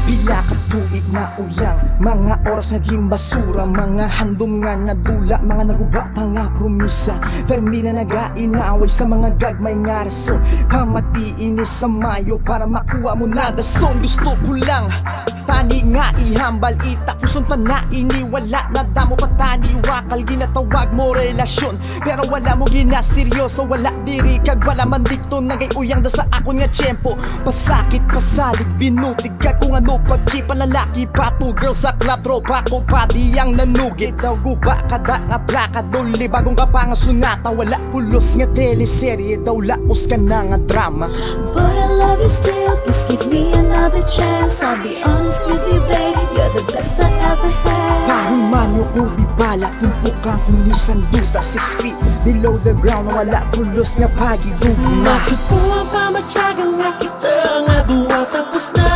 Bila katuig na uyang, mga oras naging basura, mga handom nga nadula, mga nagubatang nga promisa. Permi na nag-ainaway sa mga gagmay nga rason, pamatiin ni sa Mayo para makuha mo na dason. Gusto ko lang tani nga ihambal, itakuson na iniwala na damo pa tani wakal, ginatawag mo relasyon pero wala mo ginaseryoso, wala diri kag wala man dikto nagay uyang da sa akon nga tiyempo. Pasakit pasalig binutig kag kung ano pagkipalalaki pato girl sa club, tropa ko pati ang nanugit daw guba kada nga plaka duli bagong kapangasunata, wala pulos nga teleserye daw laos ka na nga drama. Boy, I love you still, please give me another chance. I'll be honest with you, baby, you're the best I ever had. Kahul man yung kung bibala, tumpukan kung nisan duta 6 feet below the ground, wala pulos nga pagigugma. Masukuha pa matyagang nga kita nga duwa tapos na.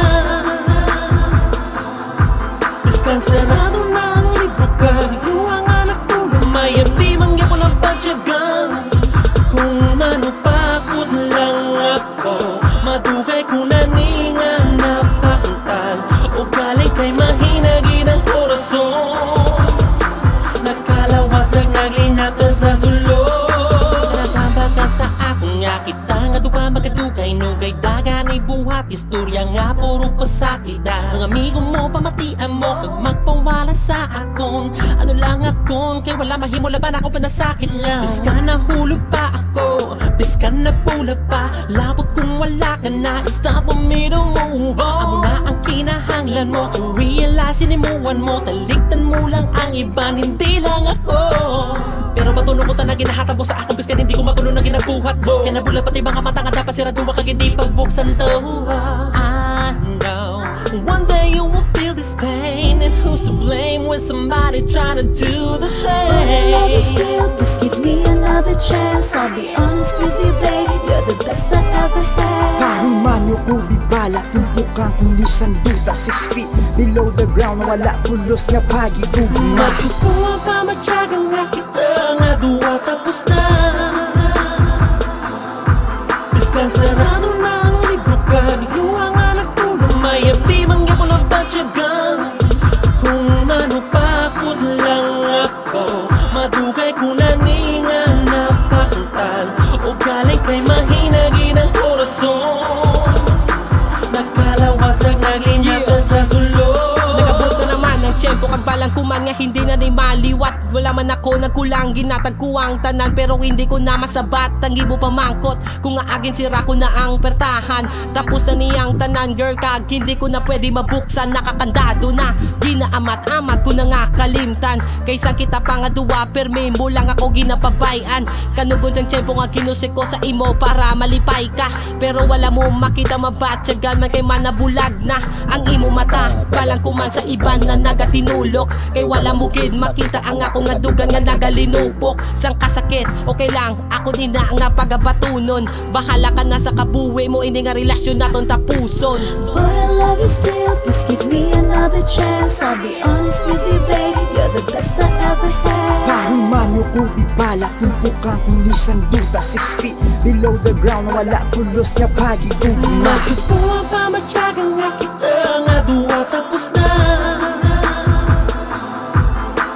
Diskanserado na ang libro ka, luha nga nagtulong, may empty mangyapon ang patyagan. Kung manupakot lang ako, madugay ko na ni nga napaantal, o galing kay mahinagin ang korason. Nagkalawasag naglinatan sa sulod. Natamba ka sa akong nga kita nga dupa magadugay, nugay dagan ay buhat istorya nga puro pasakit. Mga amigo mo pamatian mo kag magpawala sa akon, ano lang akon kay wala mahimo laban ako panasakit lang. Bis ka na hulog pa ako, bis ka na pula pa, labot kung wala ka na, stop for me to move on. Ako na ang kinahanglan mo, to realize sinimuan mo, talikdan mo lang ang iba, hindi lang ako. Pero patuloy ko na ginahatag mo sa akong biskan, hindi ko matuloy na ginabuhat mo. Kaya nabula pati mga mata nga dapat siraduwa kag hindi pagbuksan to. I know one day you will feel this pain, and who's to blame when somebody trying to do the Boy, I love you same. still, please give me another chance. I'll be honest with you, baby, you're the best I ever had. Kahul man yung kung bibala, tumpukan kung nisan duta 6 feet below the ground, wala pulos nga pagigugma. Masukuha pa matyagang nga kita nga duwa tapos na. Diskanserado na ang libro ka, luha nga nagtulong, may empty mangyapon ang patyagan. Kung manupakot lang ako, madugay ko na ni nga napaantal, o galing kay mahinagin ang korason. Nagkalawasag naglinatan sa sulod. Nagabot na naman ang tiyempo kag balang kuman nga hindi na ni maliwat. Wala man ako nagkulang, ginatagkuang tanan pero hindi ko na masabat ang ibo pamangkot. Kung nga agin sira ko na ang pertahan, tapos na niyang tanan girl kag hindi ko na pwede mabuksan, nakakandado na ginaamat-amat ko na nga kalimtan. Kaysa kita pa nga duwa perme mo lang ako ginapabayan. Kanugon sang tiyempo nga kinusik ko sa imo para malipay ka, pero wala mo makita mabatyagan man kay manabulag na ang imo mata. Balang kuman sa iban na nagatinulok, kay wala mo gid makita ang ako nga dugan nga nagalinupok. Sang kasakit, okay lang ako din na nga pagabatunon, bahala ka na sa kabuwi mo, ini nga relasyon naton tapuson. Boy, I love you still, please give me another chance. I'll be honest with you, baby, you're the best I ever had. Kahul man yung kung bibala, tumpukan kung nisan duta 6 feet below the ground, wala pulos nga pagigugma. Masukuha pa matyagang nga kita nga duwa tapos na.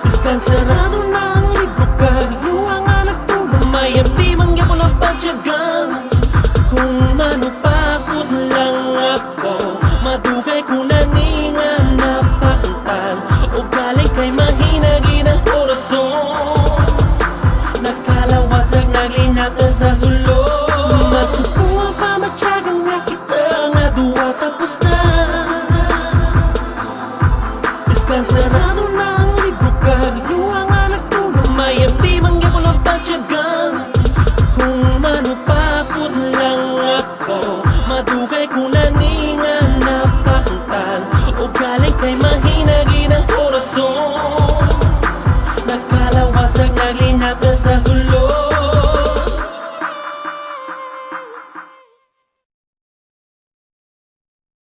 Diskanserado na ang libro ka, luha nga nagtulong, may empty mangyapon ang patyagan. Kung manupakot lang ako, madugay ko na ni nga napaantal, o galing kay mahinagin ang korason. Nagkalawasag naglinatan sa sulod. Masukuha pa matyagang nga kita nga duwa tapos na. Diskanserado na ang libro ka, luha nga nagtulong, may empty mangyapon ang patyagan. Kung manupakot lang ako, madugay ko na ni nga napaantal, o galing kay mahinagin sa sulod